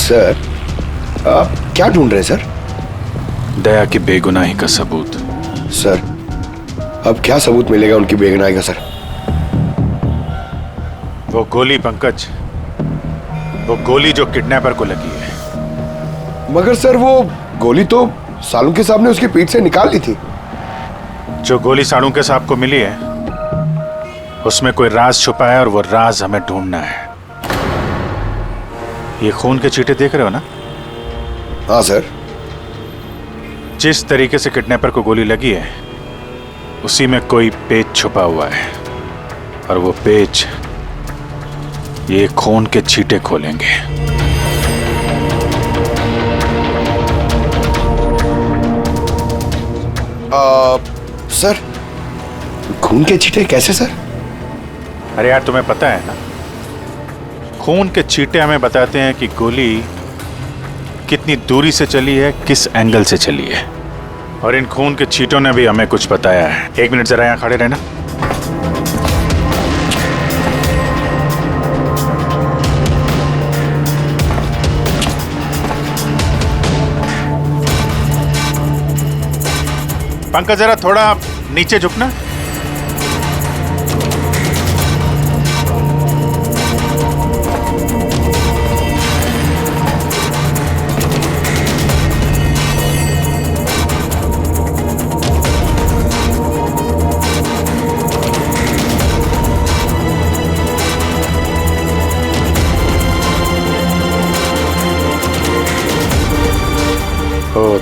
Sir, आप क्या ढूंढ रहे हैं सर? दया की बेगुनाही का सबूत। सर, अब क्या सबूत मिलेगा उनकी बेगुनाही का सर? वो गोली पंकज, वो गोली जो किडनैपर को लगी है। मगर सर, वो गोली तो सालुंके साहब ने उसकी पीठ से निकाल ली थी। जो गोली सालुंके साहब को मिली है उसमें कोई राज छुपा है और वो राज हमें ढूंढना है। ये खून के चीटे देख रहे हो ना? हाँ सर। जिस तरीके से किडनैपर को गोली लगी है उसी में कोई पेच छुपा हुआ है और वो पेच ये खून के छींटे खोलेंगे। सर, खून के छींटे कैसे सर? अरे यार, तुम्हें पता है ना, खून के छींटे हमें बताते हैं कि गोली कितनी दूरी से चली है, किस एंगल से चली है। और इन खून के छींटों ने भी हमें कुछ बताया है। 1 मिनट जरा यहां खड़े रहना। पंकज, जरा थोड़ा नीचे झुकना।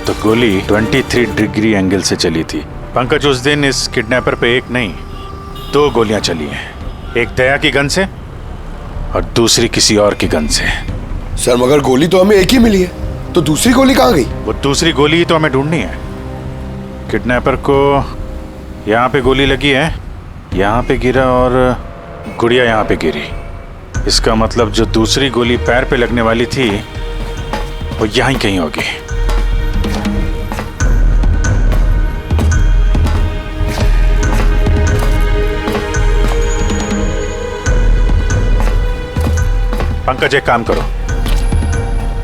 तो गोली 23 डिग्री एंगल से चली थी। पंकज, उस दिन इस किडनैपर पे 1 नहीं 2 गोलियां चली हैं। एक दया की गन से और दूसरी किसी और की गन से। सर, मगर गोली तो हमें एक ही मिली है, तो दूसरी गोली कहाँ गई? वो दूसरी गोली ही तो हमें ढूंढनी है। किडनैपर को यहाँ पे गोली लगी है, यहाँ पे गिरा और गुड़िया यहाँ पे गिरी। इसका मतलब जो दूसरी गोली पैर पे लगने वाली थी वो यहीं कहीं होगी। पंकज, एक काम करो,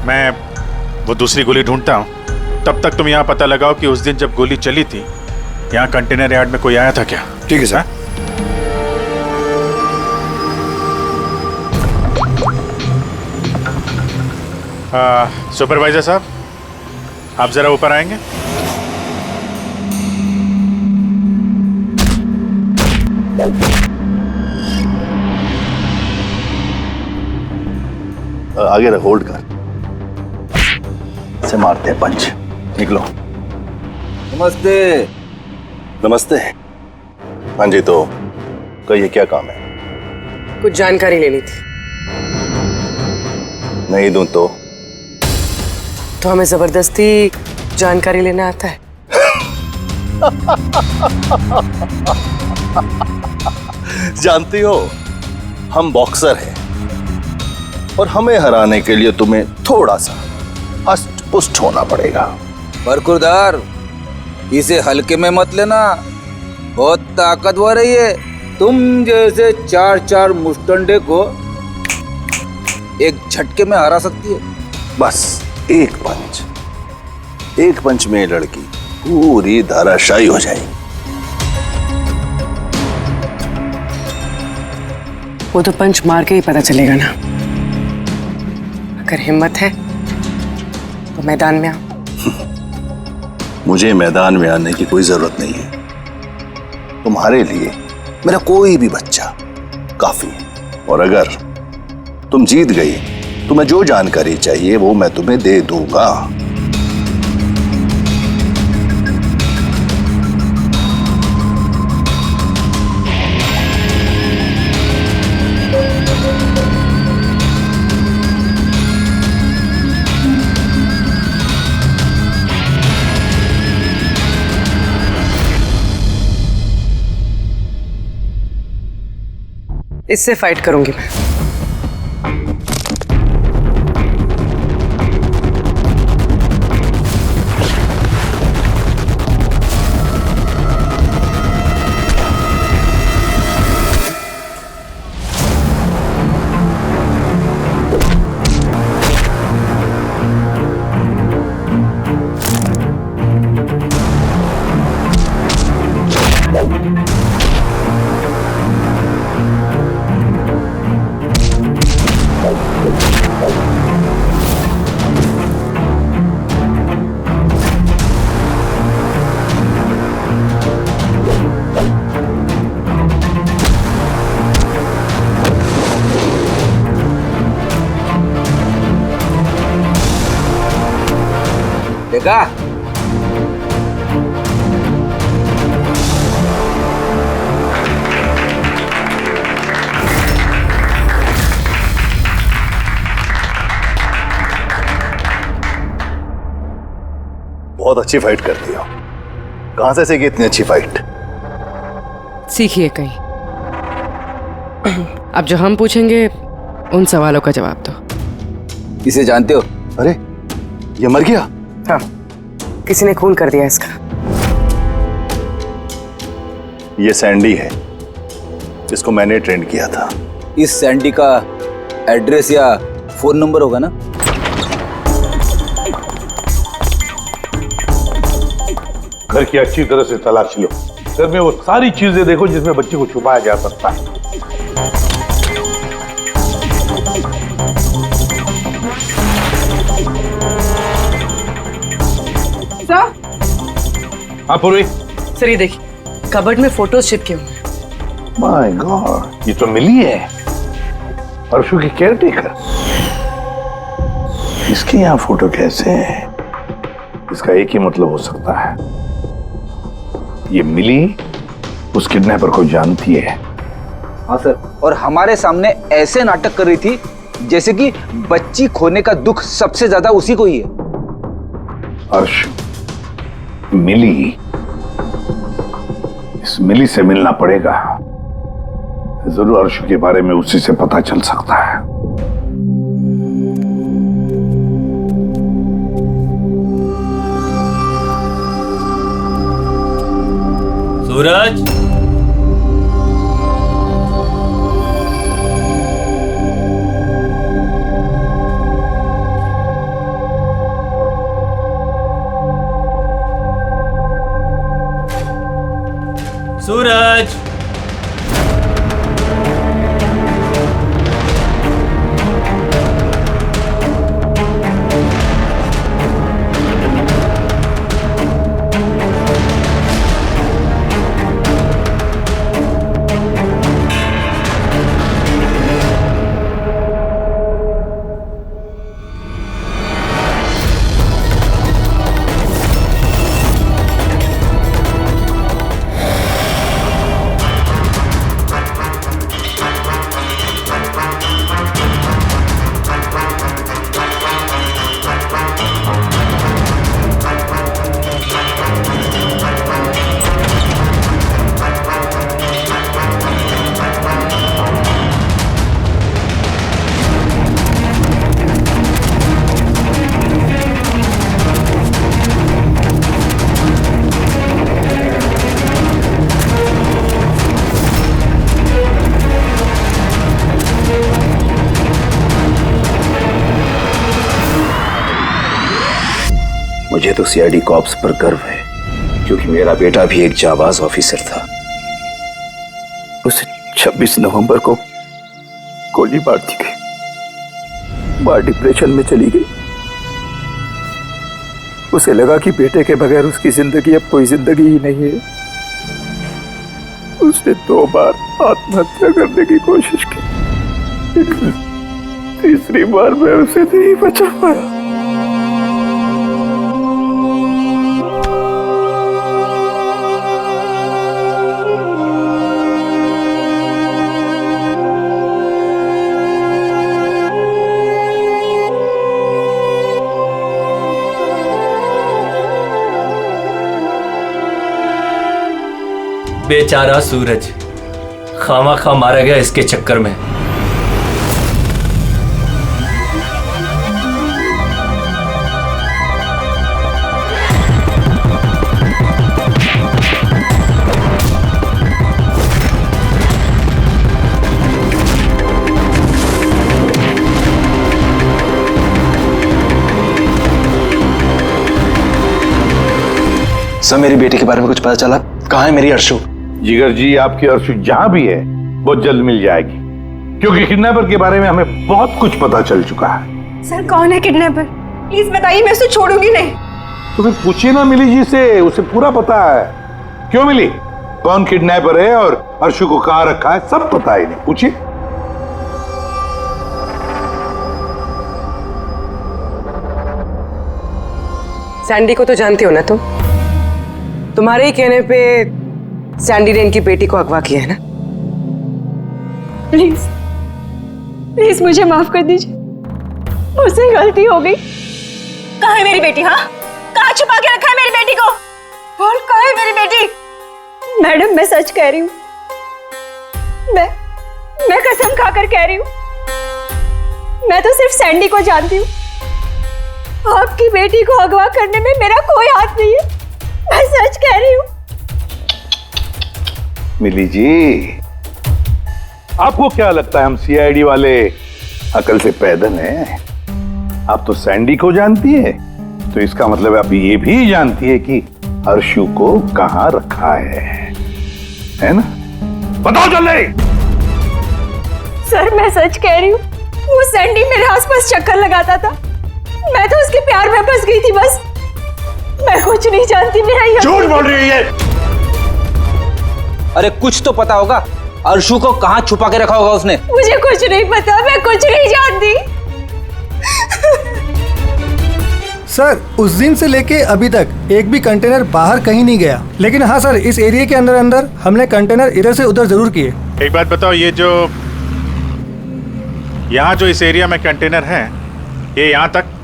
मैं वो दूसरी गोली ढूंढता हूं, तब तक तुम यहां पता लगाओ कि उस दिन जब गोली चली थी यहां कंटेनर यार्ड में कोई आया था क्या? ठीक है सर। सुपरवाइजर साहब, आप जरा ऊपर आएंगे। आगे रख, होल्ड कर, से मारते हैं पंच। निकलो। नमस्ते। नमस्ते। हाँ जी, तो कहिए क्या काम है? कुछ जानकारी लेनी थी। नहीं दूं तो हमें जबरदस्ती जानकारी लेना आता है? जानती हो, हम बॉक्सर हैं और हमें हराने के लिए तुम्हें थोड़ा सा हष्ट पुष्ट होना पड़ेगा। बरखुरदार, इसे हल्के में मत लेना, बहुत ताकतवर है ये। तुम जैसे 4 मुस्टंडे को एक झटके में हरा सकती है। बस एक पंच में लड़की पूरी धराशायी हो जाएगी। वो तो पंच मार के ही पता चलेगा ना। अगर हिम्मत है तो मैदान में आओ। मुझे मैदान में आने की कोई जरूरत नहीं है। तुम्हारे लिए मेरा कोई भी बच्चा काफी है। और अगर तुम जीत गई, तुम्हें जो जानकारी चाहिए वो मैं तुम्हें दे दूंगा। इससे फाइट करूंगी मैं। देखा? बहुत अच्छी फाइट करती हो। कहां से सीखी इतनी अच्छी फाइट? सीखिए कहीं। अब जो हम पूछेंगे उन सवालों का जवाब दो। इसे जानते हो? अरे ये मर गया? हाँ, किसी ने खून कर दिया इसका। ये सैंडी है, इसको मैंने ट्रेंड किया था। इस सैंडी का एड्रेस या फोन नंबर होगा ना? घर की अच्छी तरह से तलाशी लो। घर में वो सारी चीजें देखो जिसमें बच्चे को छुपाया जा सकता है। सर? हाँ पूर्वी। सर ये देखिए, कबर्ड में फोटोज चिपके हुए हैं। माय गॉड, ये तो मिली है, परसों की केयरटेकर। इसके यहाँ फोटो कैसे है? इसका एक ही मतलब हो सकता है, ये मिली उस किडनैपर को जानती है। हाँ सर, और हमारे सामने ऐसे नाटक कर रही थी जैसे कि बच्ची खोने का दुख सबसे ज्यादा उसी को ही है। अर्श, मिली, इस मिली से मिलना पड़ेगा। जरूर अर्श के बारे में उसी से पता चल सकता है। सूरज, सूरज, मुझे तो सीआईडी कॉप्स पर गर्व है, क्योंकि मेरा बेटा भी एक जाबाज ऑफिसर था। उसे 26 नवंबर को गोली मार दी गई। मां डिप्रेशन में चली गई। उसे लगा कि बेटे के बगैर उसकी जिंदगी अब कोई जिंदगी ही नहीं है। उसने 2 बार आत्महत्या करने की कोशिश की, लेकिन तीसरी बार मैं उसे नहीं बचा पाया। बेचारा सूरज खामा मारा गया इसके चक्कर में। सर, मेरी बेटी के बारे में कुछ पता चला? कहाँ है मेरी अर्शु? जिगर जी, आपकी अर्शु जहां भी है बहुत जल्द मिल जाएगी, क्योंकि किडनैपर के बारे में हमें बहुत कुछ पता चल चुका है। सर कौन है किडनैपर? प्लीज बताइए, मैं उसे छोड़ूंगी नहीं। तो फिर पूछिए ना मिली जी से, उसे पूरा पता है। क्यों मिली, कौन किडनैपर है और अर्शु को कहां रखा है, सब पता है इन्हें, पूछिए। सैंडी को तो जानती हो ना तुम? तुम्हारे ही कहने पे सैंडी ने इनकी बेटी को अगवा किया है ना? प्लीज प्लीज मुझे माफ कर दीजिए, मुझसे गलती हो गई। कहाँ है मेरी बेटी? हाँ, कहाँ छुपा के रखा है मेरी बेटी को? बोल, कहाँ है मेरी बेटी? मैडम मैं सच कह रही हूँ, मैं कसम खाकर कह रही हूँ, मैं तो सिर्फ सैंडी को जानती हूँ। आपकी बेटी को अगवा करने में मेरा कोई हाथ नहीं है, मैं सच कह रही हूँ। मिली जी, आपको क्या लगता है हम सीआईडी वाले अकल से पैदल हैं? आप तो सैंडी को जानती है, तो इसका मतलब आप ये भी जानती है कि हर्षु को कहां रखा है ना? बताओ जल्दी। सर मैं सच कह रही हूँ, वो सैंडी मेरे आसपास चक्कर लगाता था, मैं तो उसके प्यार में फंस गई थी बस। मैं कुछ नहीं जानती, मेरा ये झूठ बोल रही है। अरे कुछ तो पता होगा, अर्शु को कहाँ छुपा के रखा होगा उसने। मुझे कुछ नहीं पता, मैं कुछ नहीं जानती। सर उस दिन से लेके अभी तक एक भी कंटेनर बाहर कहीं नहीं गया, लेकिन हाँ सर इस एरिया के अंदर अंदर हमने कंटेनर इधर से उधर जरूर किए। एक बात बताओ, ये जो यहाँ जो इस एरिया में कंटेनर हैं, ये यहाँ तक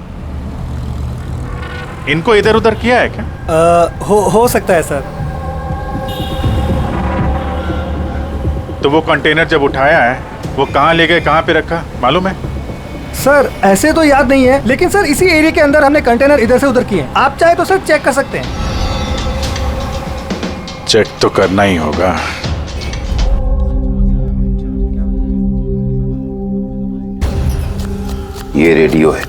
इनको इधर उधर किया है क्या? हो सकता है सर। तो वो कंटेनर जब उठाया है वो कहाँ ले गए, कहाँ पे रखा, मालूम है? सर ऐसे तो याद नहीं है, लेकिन सर इसी एरिया के अंदर हमने कंटेनर इधर से उधर किए हैं। आप चाहे तो सर चेक कर सकते हैं। चेक तो करना ही होगा। ये रेडियो है,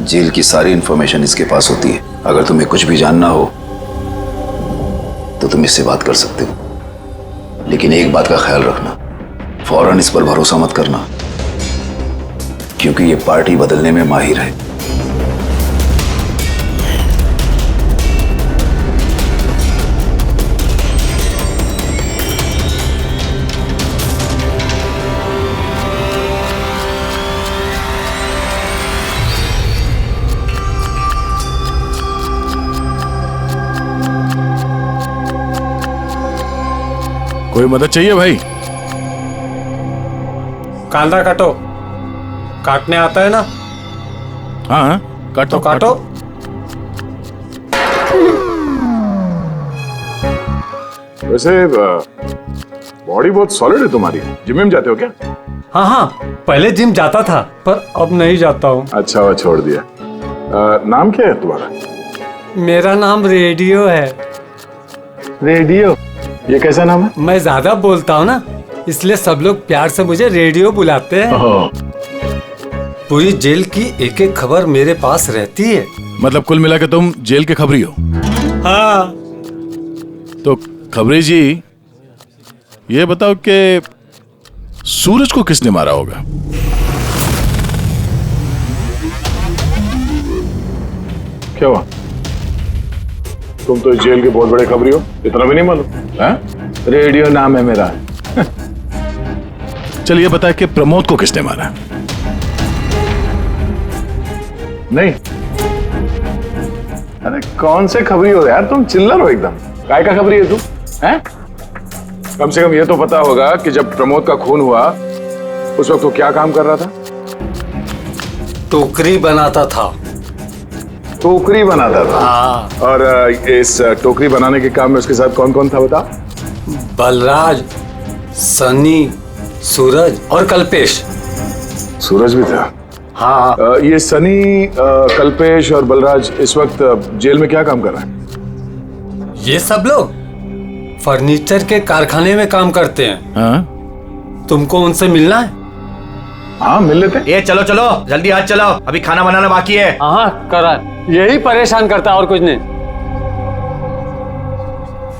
जेल की सारी इंफॉर्मेशन इसके पास होती है। अगर तुम्हें कुछ भी जानना हो तो तुम इससे बात कर सकते हो, लेकिन एक बात का ख्याल रखना, फौरन इस पर भरोसा मत करना, क्योंकि ये पार्टी बदलने में माहिर है। कोई मदद चाहिए भाई? कांदा काटो, काटने आता है ना? हाँ काटो काटो। वैसे बॉडी बहुत सॉलिड है तुम्हारी। जिम में जाते हो क्या? हाँ हाँ, पहले जिम जाता था पर अब नहीं जाता हूँ। अच्छा वो छोड़ दिया। नाम क्या है तुम्हारा? मेरा नाम रेडियो है। रेडियो? ये कैसा नाम है? मैं ज्यादा बोलता हूँ ना, इसलिए सब लोग प्यार से मुझे रेडियो बुलाते हैं। पूरी जेल की एक एक खबर मेरे पास रहती है। मतलब कुल मिला के तुम जेल के खबरी हो? हाँ। तो खबरी जी ये बताओ कि सूरज को किसने मारा होगा? क्या हुआ? तुम तो जेल के बहुत बड़े खबरी हो, इतना भी नहीं मालूम? रेडियो नाम है मेरा। चलिए बताए कि प्रमोद को किसने मारा? नहीं। अरे कौन से खबरी हो यार तुम, चिल्लर हो एकदम। काय का खबरी है तू? हैं? कम से कम ये तो पता होगा कि जब प्रमोद का खून हुआ उस वक्त वो क्या काम कर रहा था? टोकरी बनाता था। टोकरी बनाता था? हाँ। और इस टोकरी बनाने के काम में उसके साथ कौन कौन था बता? बलराज, सनी, सूरज और कल्पेश। सूरज भी था? हाँ। ये सनी, कल्पेश और बलराज इस वक्त जेल में क्या काम कर रहे हैं? ये सब लोग फर्नीचर के कारखाने में काम करते हैं। हाँ? तुमको उनसे मिलना है? हाँ मिल लेते। ये चलो चलो जल्दी हाथ चलाओ, अभी खाना बनाना बाकी है। हाँ करा, यही परेशान करता है और कुछ नहीं।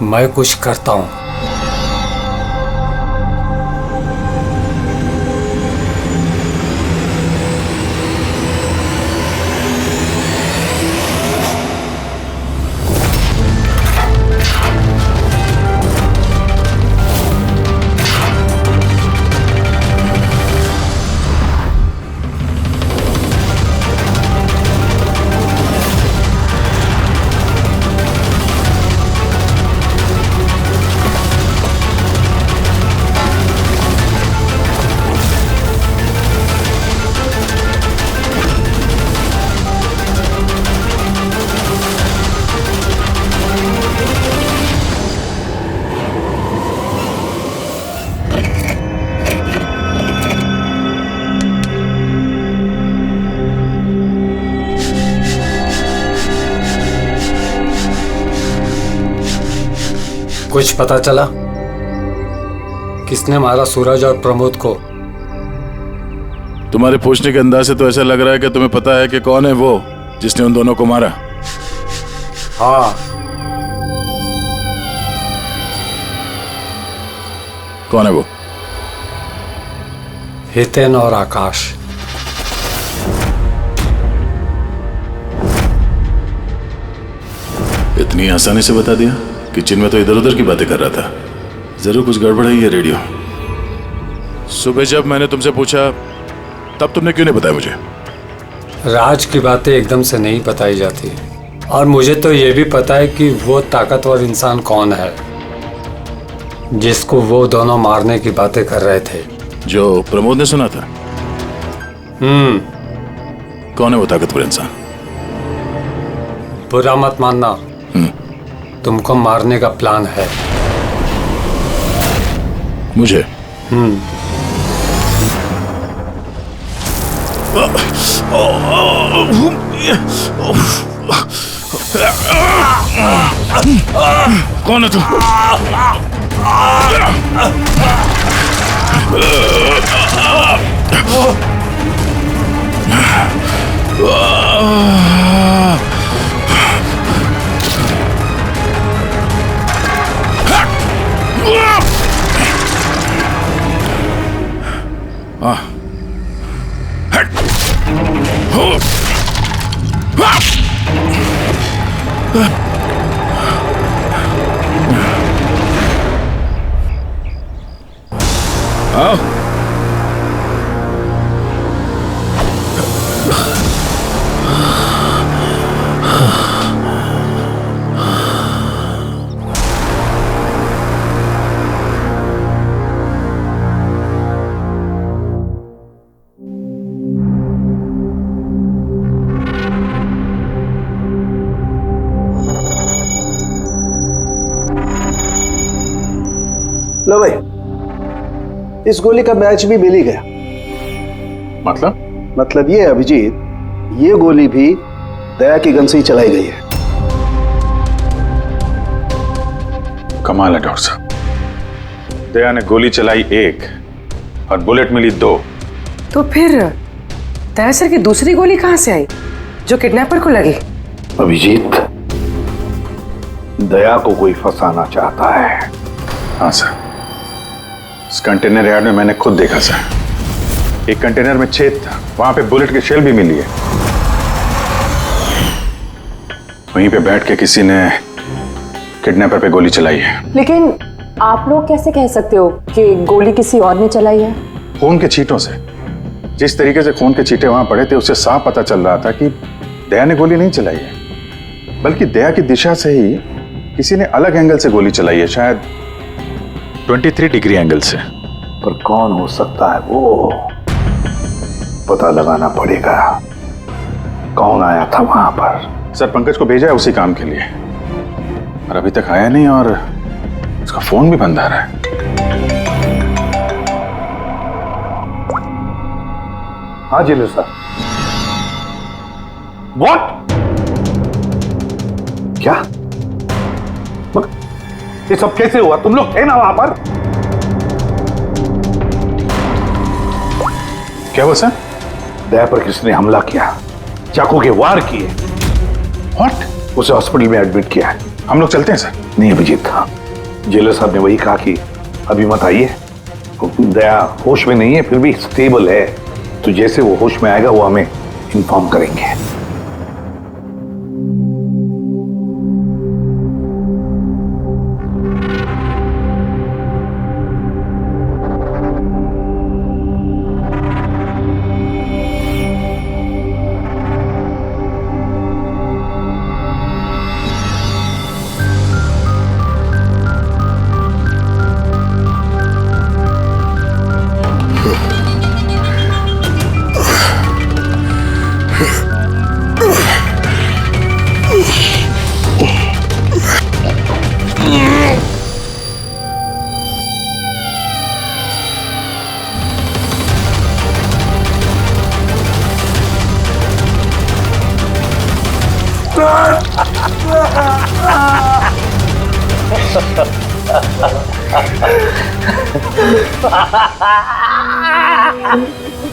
मैं कुछ करता हूँ। कुछ पता चला किसने मारा सूरज और प्रमोद को? तुम्हारे पूछने के अंदाज से तो ऐसा लग रहा है कि तुम्हें पता है कि कौन है वो जिसने उन दोनों को मारा। हाँ, कौन है वो? हितेन और आकाश। इतनी आसानी से बता दिया कि चिन्मय तो इधर उधर की बातें कर रहा था। जरूर कुछ गड़बड़ है ये रेडियो। सुबह जब मैंने तुमसे पूछा तब तुमने क्यों नहीं बताया मुझे? राज की बातें एकदम से नहीं बताई जाती, और मुझे तो ये भी पता है कि वो ताकतवर इंसान कौन है जिसको वो दोनों मारने की बातें कर रहे थे। जो प्रमोद ने सुना था? कौन है वो ताकतवर इंसान? बुरा मत मानना, तुमको मारने का प्लान है। मुझे? कौन है तू? लो भाई, इस गोली का मैच भी मिल ही गया। मतलब ये अभिजीत, ये गोली भी दया की गन से ही चलाई गई है। कमाल है डॉक्टर साहब, दया ने गोली चलाई 1 और बुलेट मिली 2। तो फिर दया सर की दूसरी गोली कहां से आई जो किडनैपर को लगी? अभिजीत, दया को कोई फंसाना चाहता है। हाँ सर, इस कंटेनर यार्ड में मैंने खुद देखा सर। एक कंटेनर में छेद था, वहां पे बुलेट की शेल भी मिली है। वहीं पे बैठ के किसी ने किडनैपर पे गोली चलाई है। लेकिन आप लोग कैसे कह सकते हो कि गोली किसी और ने चलाई है? खून के छींटों से, जिस तरीके से खून के छींटे वहां पड़े थे उससे साफ पता चल रहा था कि दया ने गोली नहीं चलाई है, बल्कि दया की दिशा से ही किसी ने अलग एंगल से गोली चलाई है, शायद 23 डिग्री एंगल से। पर कौन हो सकता है वो? पता लगाना पड़ेगा कौन आया था वहां पर। सर, पंकज को भेजा है उसी काम के लिए, और अभी तक आया नहीं, और उसका फोन भी बंद आ रहा है। हाँ जिले सर। व्हाट? क्या? ये सब कैसे हुआ? तुम लोग थे ना वहां पर? क्या हुआ सर? दया पर किसने हमला किया, चाकू के वार किए। व्हाट? उसे हॉस्पिटल में एडमिट किया है। हम लोग चलते हैं सर। नहीं अभिजीत, हाँ, जेलर साहब ने वही कहा कि अभी मत आइए। दया होश में नहीं है, फिर भी स्टेबल है, तो जैसे वो होश में आएगा वो हमें इन्फॉर्म करेंगे।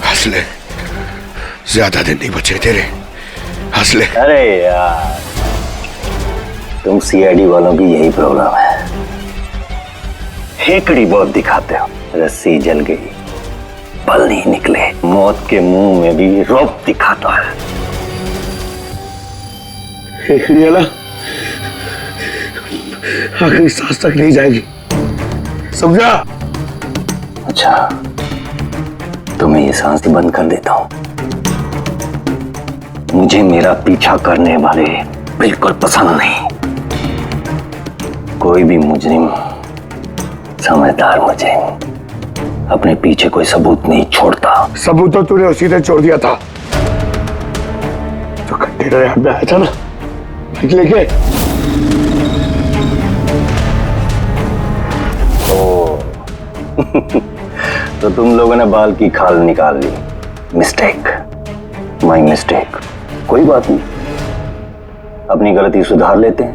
हंस ले, ज्यादा दिन नहीं बचे तेरे, हंस ले। अरे यार, तुम सीआईडी वालों की यही प्रॉब्लम है, हेकड़ी बहुत दिखाते हो। रस्सी जल गई, बल नहीं निकले, मौत के मुंह में भी रौब दिखाता है। हेकड़ी वाला आखिरी सांस तक नहीं जाएगी, समझा? अच्छा, तो मैं ये सांस बंद कर देता हूं। मुझे मेरा पीछा करने वाले बिल्कुल पसंद नहीं। कोई भी मुजरिम, समझदार मुजरिम अपने पीछे कोई सबूत नहीं छोड़ता। सबूत तो तूने उसी दिन छोड़ दिया था, जो कंटेनर यहाँ पे आया था ना, लेके। तो तुम लोगों ने बाल की खाल निकाल ली। Mistake, my mistake. कोई बात नहीं, अपनी गलती सुधार लेते हैं।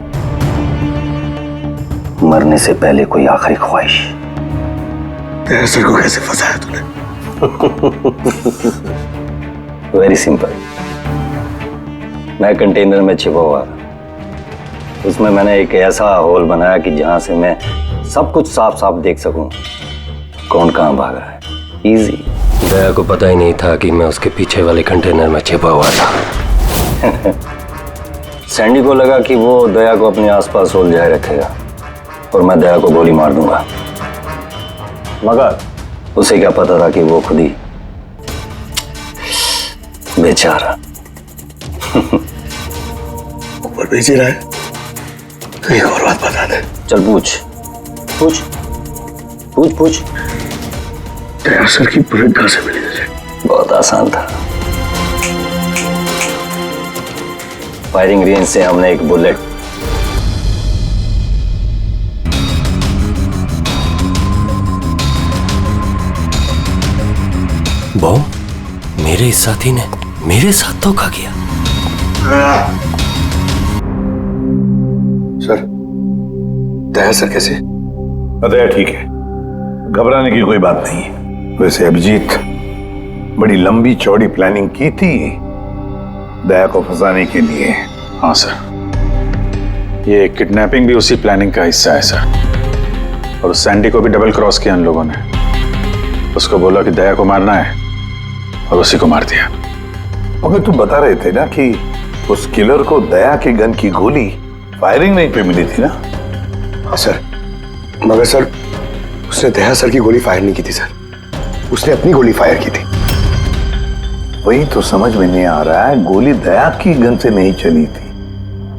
मरने से पहले कोई आखिरी ख्वाहिश। तेरे सर को कैसे फंसाया तूने? Very simple. मैं कंटेनर में छिपा हुआ था, उसमें मैंने एक ऐसा होल बनाया कि जहां से मैं सब कुछ साफ साफ देख सकूं, कौन कहां भाग रहा है। इजी। दया को पता ही नहीं था कि मैं उसके पीछे वाले कंटेनर में छिपा हुआ था। सैंडी को लगा कि वो दया को अपने आसपास उलझाए रखेगा और मैं दया को गोली मार दूंगा, मगर उसे क्या पता था कि वो खुद ही बेचारा ऊपर भेज रहा है। तो एक और बात बता दे। चल पूछ पूछ पूछ पूछ। दया सर की बुलेट कहां से मिली तुझे? बहुत आसान था। फायरिंग रेंज से हमने एक बुलेट बॉम्ब मेरे साथी ने मेरे साथ धोखा किया। सर, दया सर कैसे? दया ठीक है, घबराने की कोई बात नहीं है। वैसे अभिजीत बड़ी लंबी चौड़ी प्लानिंग की थी दया को फंसाने के लिए। हाँ सर, ये किडनैपिंग भी उसी प्लानिंग का हिस्सा है सर। और सैंडी को भी डबल क्रॉस किया उन लोगों ने। उसको बोला कि दया को मारना है और उसी को मार दिया। मगर तुम बता रहे थे ना कि उस किलर को दया के गन की गोली फायरिंग रेंज पे मिली थी ना? हाँ सर, मगर सर उसने दया सर की गोली फायर नहीं की थी सर, उसने अपनी गोली फायर की थी। वही तो समझ में नहीं आ रहा है, गोली दया की गन से नहीं चली थी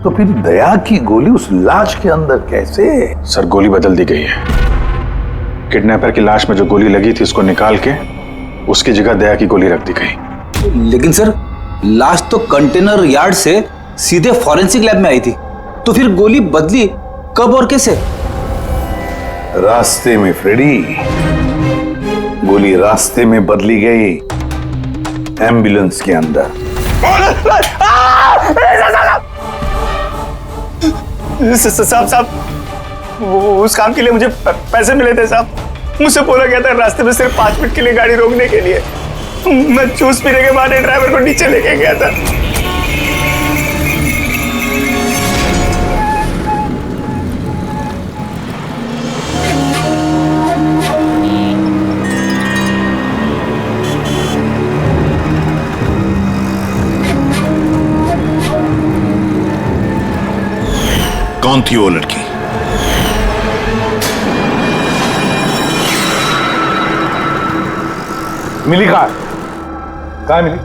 तो फिर दया की गोली उस लाश के अंदर कैसे? सर गोली बदल दी गई है। किडनैपर की लाश में जो गोली लगी थी उसको निकाल के उसकी जगह दया की गोली रख दी गई। लेकिन सर लाश तो कंटेनर यार्ड से सीधे फॉरेंसिक लैब में आई थी, तो फिर गोली बदली कब और कैसे? रास्ते में फ्रेडी, गोली रास्ते में बदली गई, एम्बुलेंस के अंदर। साहब, उस काम के लिए मुझे पैसे मिले थे साहब। मुझसे बोला गया था रास्ते में सिर्फ 5 मिनट के लिए गाड़ी रोकने के लिए। मैं जूस पीने के बाद ड्राइवर को नीचे लेके गया था। कौन थी वो लड़की? मिली कहाँ मिली?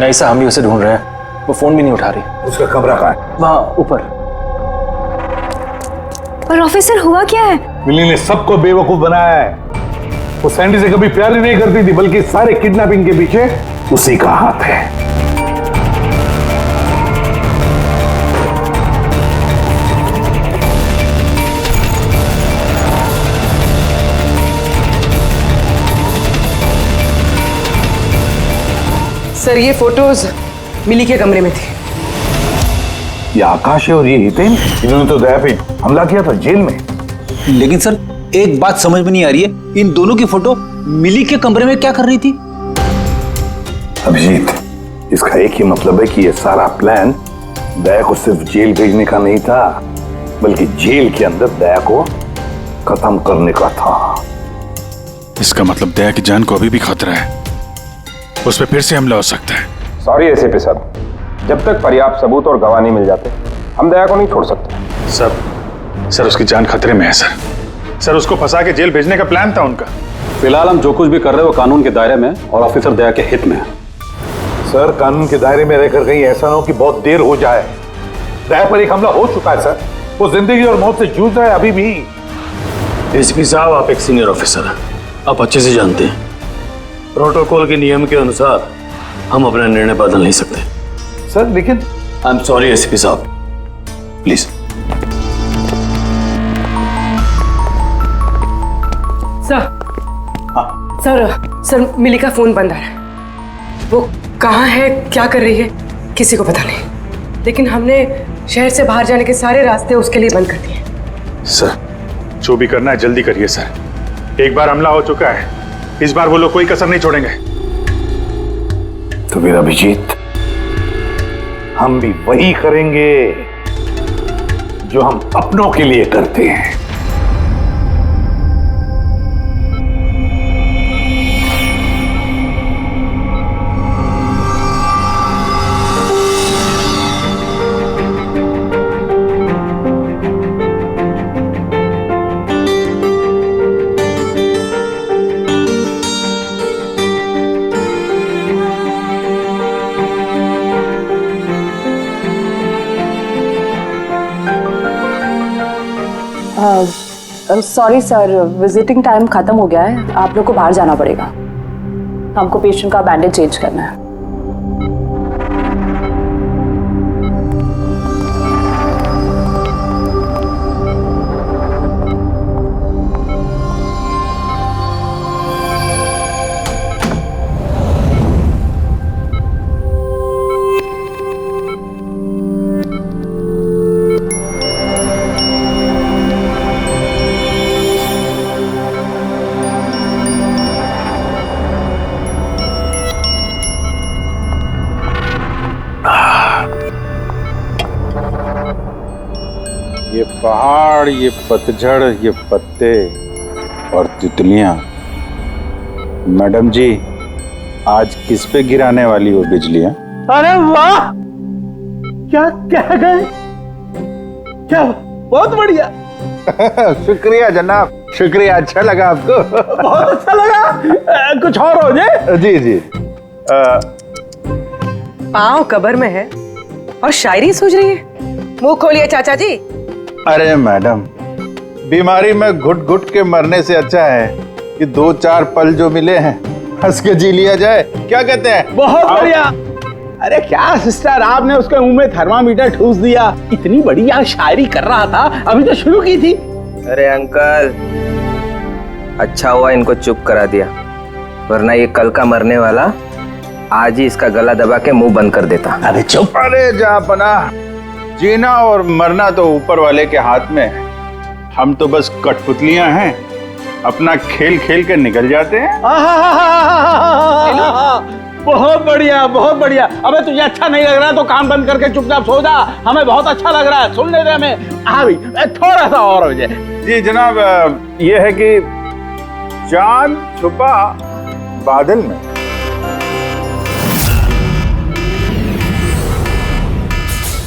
नहीं साहब, हम भी उसे ढूंढ रहे हैं, वो फोन भी नहीं उठा रही। उसका कमरा कहाँ है? वहाँ ऊपर। पर ऑफिसर हुआ क्या है? मिली ने सबको बेवकूफ बनाया है। वो सैंडी से कभी प्यार ही नहीं करती थी, बल्कि सारे किडनैपिंग के पीछे उसी का हाथ है। सर ये फोटोज मिली के कमरे में थे। ये आकाश है और ये हितेन, इन्होंने तो दया पे हमला किया था जेल में। लेकिन सर एक बात समझ में नहीं आ रही है, इन दोनों की फोटो मिली के कमरे में क्या कर रही थी? अभिजीत, इसका एक ही मतलब है कि ये सारा प्लान दया को सिर्फ जेल भेजने का नहीं था, बल्कि जेल के अंदर दया को खत्म करने का था। इसका मतलब दया की जान को अभी भी खतरा है, उस पर फिर से हमला हो सकता है। सॉरी एसीपी साहब, जब तक पर्याप्त सबूत और गवाह नहीं मिल जाते हम दया को नहीं छोड़ सकते। सर उसकी जान खतरे में है सर उसको फंसा के जेल भेजने का प्लान था उनका। फिलहाल हम जो कुछ भी कर रहे हैं वो कानून के दायरे में और ऑफिसर दया के हित में है। सर, कानून के दायरे में रहकर कहीं ऐसा ना हो कि बहुत देर हो जाए। दया पर एक हमला हो चुका है सर, वो जिंदगी और मौत से जूझ रहा है अभी भी। एसीपी साहब, आप एक सीनियर ऑफिसर हैं, आप अच्छे से जानते हैं प्रोटोकॉल के नियम के अनुसार हम अपना निर्णय बदल नहीं सकते। सर लेकिन आई एम सॉरी एसीपी साहब, प्लीज। सर मिली का फोन बंद आ रहा है। वो कहाँ है, क्या कर रही है, किसी को पता नहीं। लेकिन हमने शहर से बाहर जाने के सारे रास्ते उसके लिए बंद कर दिए। सर जो भी करना है जल्दी करिए सर, एक बार हमला हो चुका है, इस बार वो लोग कोई कसर नहीं छोड़ेंगे। तो फिर अभिजीत, हम भी वही करेंगे जो हम अपनों के लिए करते हैं। सॉरी सर, विजिटिंग टाइम खत्म हो गया है, आप लोग को बाहर जाना पड़ेगा। हमको पेशेंट का बैंडेज चेंज करना है। ये पहाड़, ये पतझड़, ये पत्ते और तितलियां। मैडम जी, आज किस पे गिराने वाली हो बिजलियां? अरे वाह, क्या कह गए, क्या बहुत बढ़िया। शुक्रिया जनाब, शुक्रिया। अच्छा लगा आपको? बहुत अच्छा लगा। कुछ और हो जाए? जी जी। पाँव कब्र में है और शायरी सूझ रही है। मुंह खोलिए चाचा जी। अरे मैडम, बीमारी में घुट घुट के मरने से अच्छा है कि 2-4 पल जो मिले हैं हंस के जी लिया जाए। क्या कहते हैं? बहुत बढ़िया। अरे क्या सिस्टर, आपने उसके मुंह में थर्मामीटर ठूस दिया। इतनी बढ़िया शायरी कर रहा था, अभी तो शुरू की थी। अरे अंकल, अच्छा हुआ इनको चुप करा दिया, वरना ये कल का मरने वाला आज ही इसका गला दबा के मुंह बंद कर देता। अरे चुप। अरे जापना, जीना और मरना तो ऊपर वाले के हाथ में है, हम तो बस कठपुतलियां हैं, अपना खेल खेल के निकल जाते हैं। बहुत बढ़िया, बहुत बढ़िया। अबे तुझे अच्छा नहीं लग रहा तो काम बंद करके चुपचाप सो जा, हमें बहुत अच्छा लग रहा है, सुन ले रहे हमें। हाँ भाई, थोड़ा सा और हो जाए। जी जनाब, ये है कि चांद छुपा बादल में।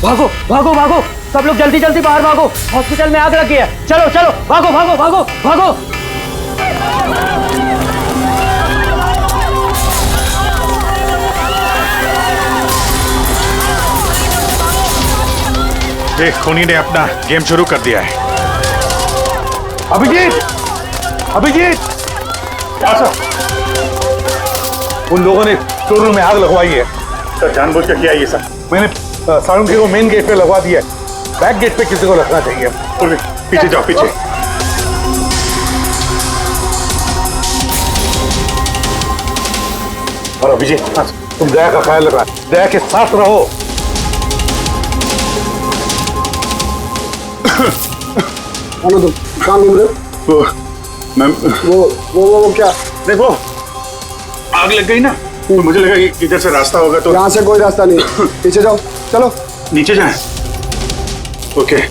भागो भागो भागो, सब लोग जल्दी जल्दी बाहर भागो, हॉस्पिटल में आग लगी है। चलो चलो, भागो भागो भागो भागो। देख, खूनी ने अपना गेम शुरू कर दिया है। अभिजीत, अभिजीत, क्या सर? उन लोगों ने स्टोर रूम में आग लगवाई है। सर जानबूझ के किया ये सब। मैंने सालुंकी को मेन गेट पे लगवा दिया है, बैक गेट पे किसी को लगना चाहिए। पीछे जाओ, पीछे। और अभिजीत, तुम दया का ख्याल रखना, दया के साथ रहो। कहाँ घूम रहे हो? वो मैं वो क्या? देखो आग लग गई ना, तो मुझे लगा कि इधर से रास्ता होगा, तो यहाँ से कोई रास्ता नहीं, पीछे जाओ, चलो नीचे जाए। ओके।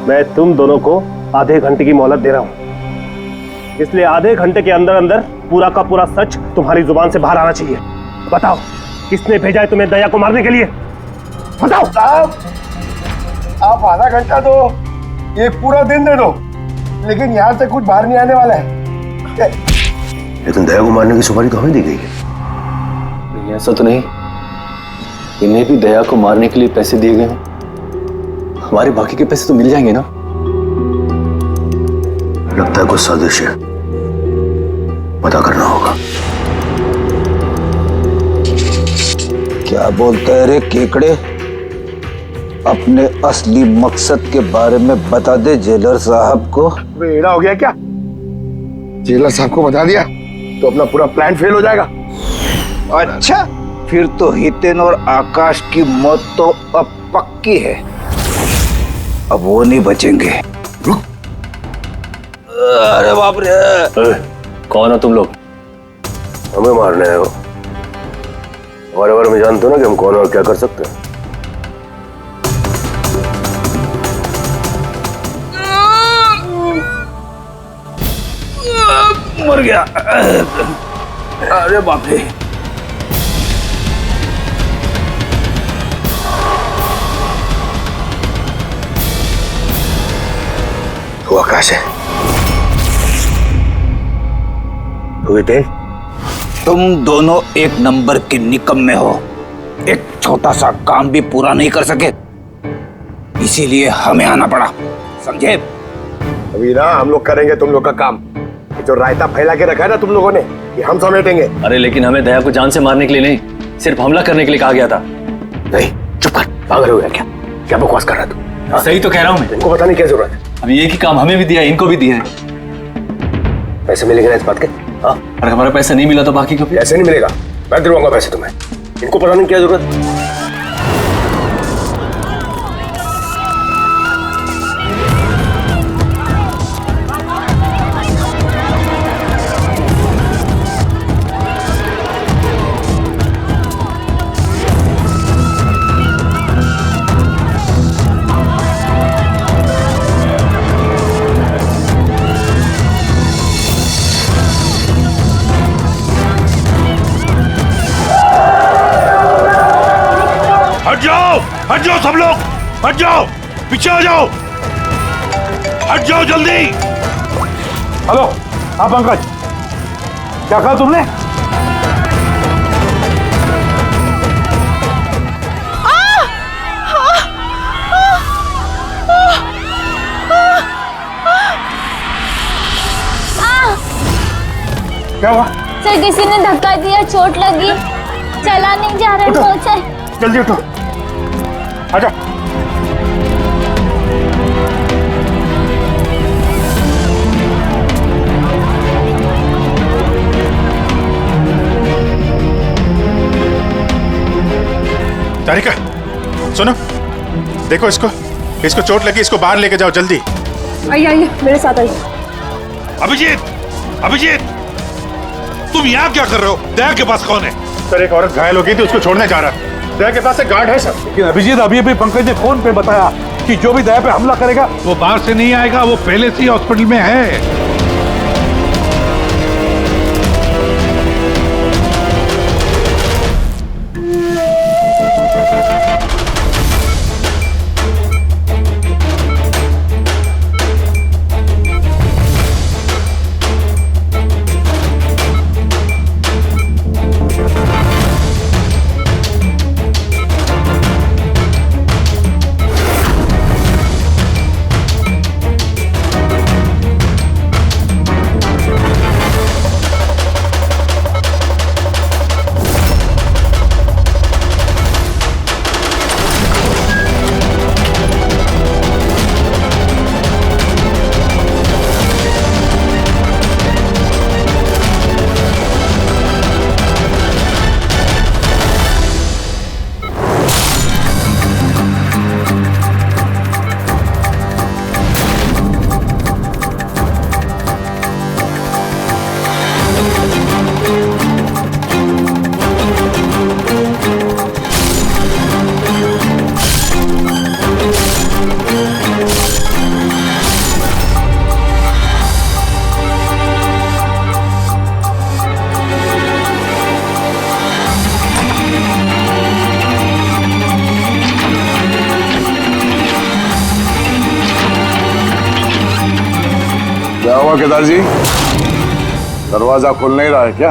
मैं तुम दोनों को आधे घंटे की मोहलत दे रहा हूं, इसलिए आधे घंटे के अंदर अंदर पूरा का पूरा सच तुम्हारी जुबान से बाहर आना चाहिए। बताओ किसने भेजा है तुम्हें दया को मारने के लिए? बताओ। साहब, आप आधा घंटा दो, एक पूरा दिन दे दो, लेकिन यहाँ से कुछ बाहर नहीं आने वाला है। लेकिन दया को मारने की सुपारी तो हमें दी गई है। ऐसा तो नहीं, इन्हें भी दया को मारने के लिए पैसे दिए गए हैं। हमारे बाकी के पैसे तो मिल जाएंगे ना? लगता है कुछ साजिश है, पता करना होगा। क्या बोलता है रे केकड़े? अपने असली मकसद के बारे में बता दे जेलर साहब को। बेड़ा हो गया क्या? जेलर साहब को बता दिया तो अपना पूरा प्लान फेल हो जाएगा। अच्छा, फिर तो हितेन और आकाश की मौत तो अब पक्की है, अब वो नहीं बचेंगे। अरे बाप रे! कौन हो तुम लोग? हमें मारने आए हो? हमारे बारे में जानते हो ना कि हम कौन और क्या कर सकते हैं? मर गया। अरे बाप रे! वो आकाश है। तुम दोनों एक नंबर के निकम्मे हो, एक छोटा सा काम भी पूरा नहीं कर सके, इसीलिए हमें आना पड़ा, समझे? अभी ना हम लोग करेंगे तुम लोग का काम। ये जो रायता फैला के रखा है ना तुम लोगों ने, ये हम समेटेंगे। अरे लेकिन हमें दया को जान से मारने के लिए नहीं, सिर्फ हमला करने के लिए कहा गया था। नहीं, चुप कर, पागल हो गया क्या? क्या बकवास कर रहा तू? सही तो कह रहा हूँ मैं। इनको बताने की क्या जरूरत है? अभी एक ही काम हमें भी दिया है, इनको भी दिया है। पैसे मिलेंगे ना इस बात के? हाँ, अगर हमारा पैसा नहीं मिला तो बाकी को पैसे नहीं मिलेगा, मैं दिलवाऊंगा पैसे तुम्हें। इनको बताने की क्या जरूरत? हट जाओ सब लोग, हट जाओ, पीछे हो जाओ, हट जाओ जल्दी। हेलो, हाँ पंकज, क्या कहा तुमने? क्या हुआ? सर किसी ने धक्का दिया, चोट लगी, चला नहीं जा रहा है मुझसे। जल्दी उठो, आजा। तारिका, सुनो, देखो इसको चोट लगी, इसको बाहर लेके जाओ जल्दी। आइए आइए, मेरे साथ आइए। अभिजीत, तुम यहाँ क्या कर रहे हो? दया के पास कौन है? सर, एक औरत घायल हो गई थी, उसको छोड़ने जा रहा है। दया के पास एक गार्ड है सर। लेकिन अभिजीत, अभी पंकज ने फोन पे बताया कि जो भी दया पे हमला करेगा वो बाहर से नहीं आएगा, वो पहले से ही हॉस्पिटल में है। हुआ केदार जी? दरवाजा खुल नहीं रहा है क्या?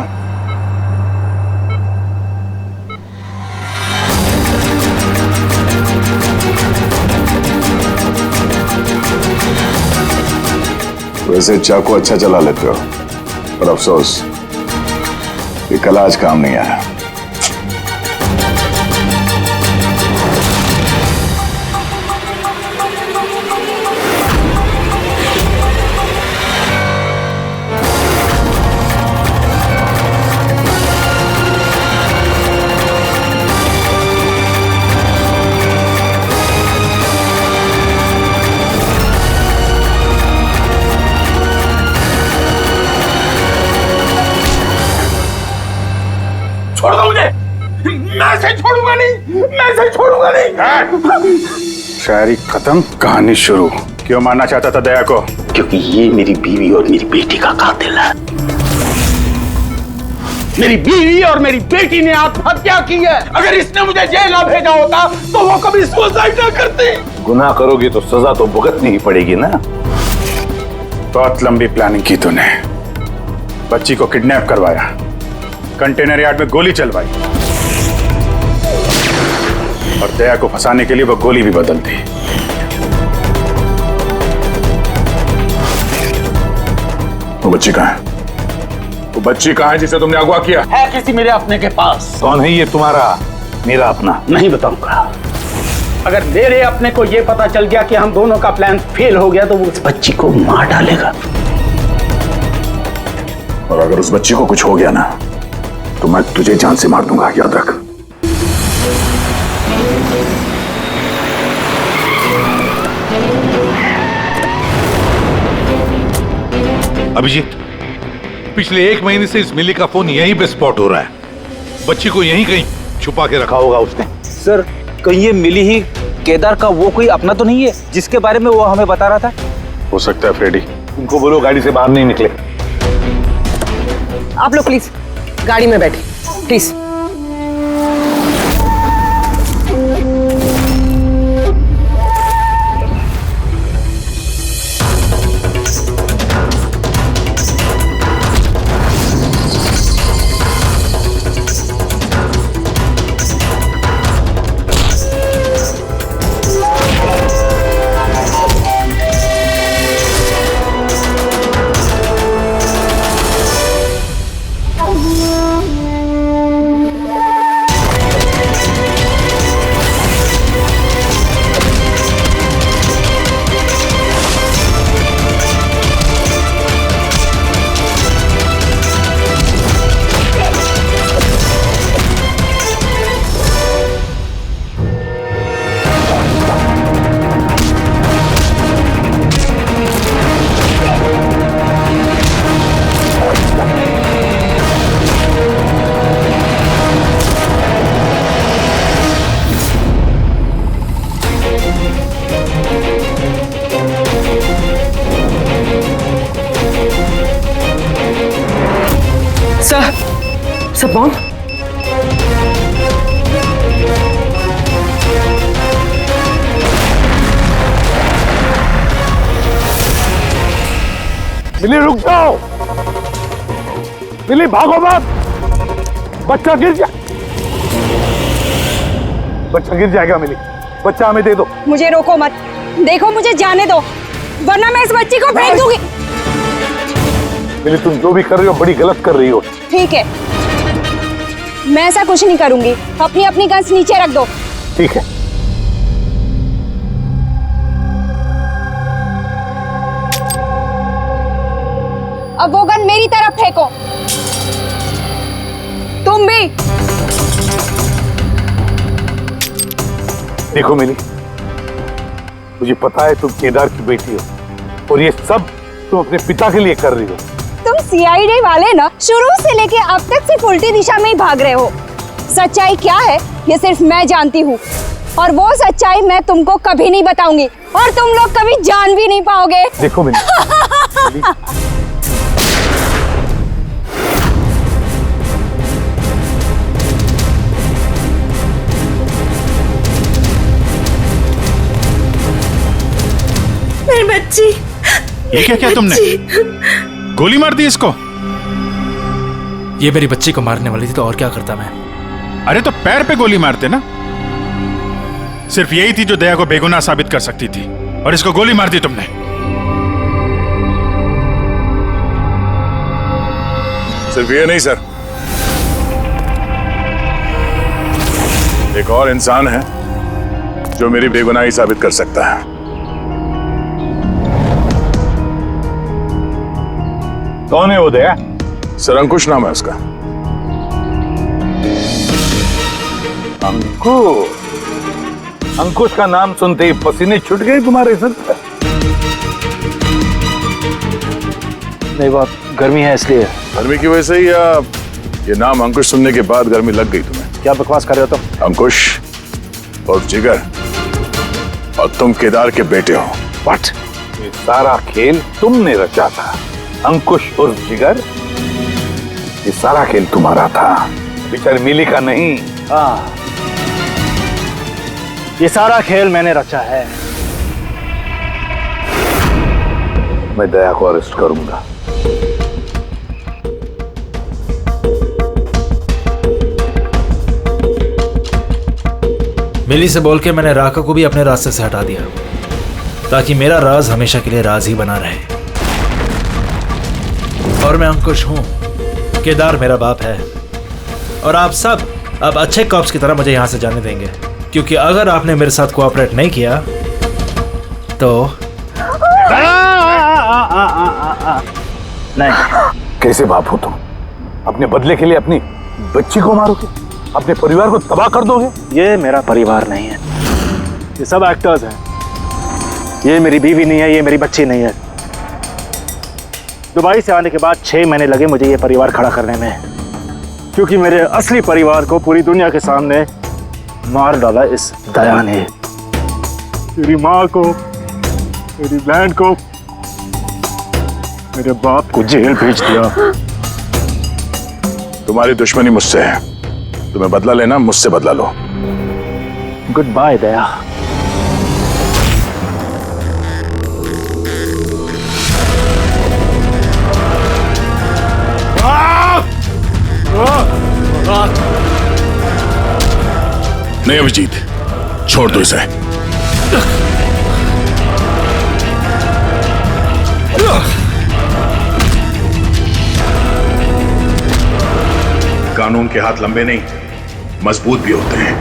वैसे चाकू अच्छा चला लेते हो, पर अफसोस ये कला आज काम नहीं आया। छोड़ दो मुझे, मैं से छोड़ूंगा नहीं, मैं से छोड़ूंगा नहीं। शायरी खत्म, कहानी शुरू। क्यों मारना चाहता था दया को? क्योंकि ये मेरी बीवी और मेरी बेटी का कातिल है। मेरी बीवी और मेरी बेटी ने आत्महत्या की है। अगर इसने मुझे जेल ना भेजा होता तो वो कभी सुसाइड ना करती। गुनाह करोगी तो सजा तो भुगतनी ही पड़ेगी ना। बहुत लंबी प्लानिंग की तूने। बच्ची को किडनैप करवाया, कंटेनर यार्ड में गोली चलवाई, और दया को फंसाने के लिए वो गोली भी बदल दी। वो बच्ची कहाँ है? वो बच्ची कहाँ है जिसे तुमने अगवा किया? है किसी मेरे अपने के पास। कौन है ये तुम्हारा? मेरा अपना नहीं बताऊंगा। अगर मेरे अपने को ये पता चल गया कि हम दोनों का प्लान फेल हो गया तो वो उस बच्ची को मार डालेगा। और अगर उस बच्ची को कुछ हो गया ना तो मैं तुझे जान से मार दूंगा, याद रख। अभिजीत, पिछले 1 महीने से इस मिली का फोन यहीं पे स्पॉट हो रहा है। बच्ची को यहीं कहीं छुपा के रखा होगा उसने। सर, कहीं ये मिली ही केदार का वो कोई अपना तो नहीं है जिसके बारे में वो हमें बता रहा था? हो सकता है फ्रेडी। उनको बोलो गाड़ी से बाहर नहीं निकले। आप लोग प्लीज गाड़ी में बैठे, प्लीज। Sir bomb? मिली रुक जाओ, मिली भागो मत, बच्चा गिर जाएगा। मिली, बच्चा हमें दे दो। मुझे रोको मत, देखो मुझे जाने दो वरना मैं इस बच्ची को फेंक दूंगी। मिली, तुम जो भी कर रही हो बड़ी गलत कर रही हो। ठीक है, मैं ऐसा कुछ नहीं करूंगी। अपनी अपनी गन्स नीचे रख दो। ठीक है। अब वो गन मेरी तरफ फेंको। तुम भी। देखो मिली, मुझे पता है तुम केदार की बेटी हो और ये सब तुम अपने पिता के लिए कर रही हो। तुम सीआईडी वाले ना शुरू से लेके अब तक सिर्फ उल्टी दिशा में ही भाग रहे हो। सच्चाई क्या है ये सिर्फ मैं जानती हूँ, और वो सच्चाई मैं तुमको कभी नहीं बताऊंगी और तुम लोग कभी जान भी नहीं पाओगे। देखो मिली, मेरी बच्ची, ये क्या किया तुमने? गोली मार दी इसको? ये मेरी बच्ची को मारने वाली थी तो और क्या करता मैं। अरे तो पैर पे गोली मारते ना। सिर्फ यही थी जो दया को बेगुनाह साबित कर सकती थी, और इसको गोली मार दी तुमने। सिर्फ ये नहीं सर, एक और इंसान है जो मेरी बेगुनाही साबित कर सकता है। कौन है वो दया? सर अंकुश नाम है उसका। अंकुश का नाम सुनते ही पसीने छूट गए तुम्हारे सर? नहीं, बहुत गर्मी है इसलिए। गर्मी की वजह से ही, या ये नाम अंकुश सुनने के बाद गर्मी लग गई तुम्हें? क्या बकवास कर रहे हो तुम? अंकुश और जिगर, और तुम केदार के बेटे हो। व्हाट? ये सारा खेल तुमने रचा था? अंकुश और जिगर, ये सारा खेल तुम्हारा था, बेचारी मिली का नहीं। हाँ, ये सारा खेल मैंने रचा है। मैं दया को अरेस्ट करूंगा। मिली से बोल के मैंने राका को भी अपने रास्ते से हटा दिया, ताकि मेरा राज हमेशा के लिए राज ही बना रहे। और मैं अंकुश हूं, केदार मेरा बाप है, और आप सब अब अच्छे कॉप्स की तरह मुझे यहां से जाने देंगे, क्योंकि अगर आपने मेरे साथ कोऑपरेट नहीं किया तो नहीं। कैसे बाप हो तुम? अपने बदले के लिए अपनी बच्ची को मारोगे? अपने परिवार को तबाह कर दोगे? ये मेरा परिवार नहीं है, ये सब एक्टर्स हैं। ये मेरी बीवी नहीं है, ये मेरी बच्ची नहीं है। दुबई से आने के बाद 6 महीने लगे मुझे ये परिवार खड़ा करने में, क्योंकि मेरे असली परिवार को पूरी दुनिया के सामने मार डाला इस दया ने। मेरी माँ को, मेरी बहन को, मेरे बाप को जेल भेज दिया। तुम्हारी दुश्मनी मुझसे है, तुम्हें बदला लेना, मुझसे बदला लो। गुड बाय दया। नहीं अभिजीत, छोड़ दो इसे। कानून के हाथ लंबे नहीं, मजबूत भी होते हैं।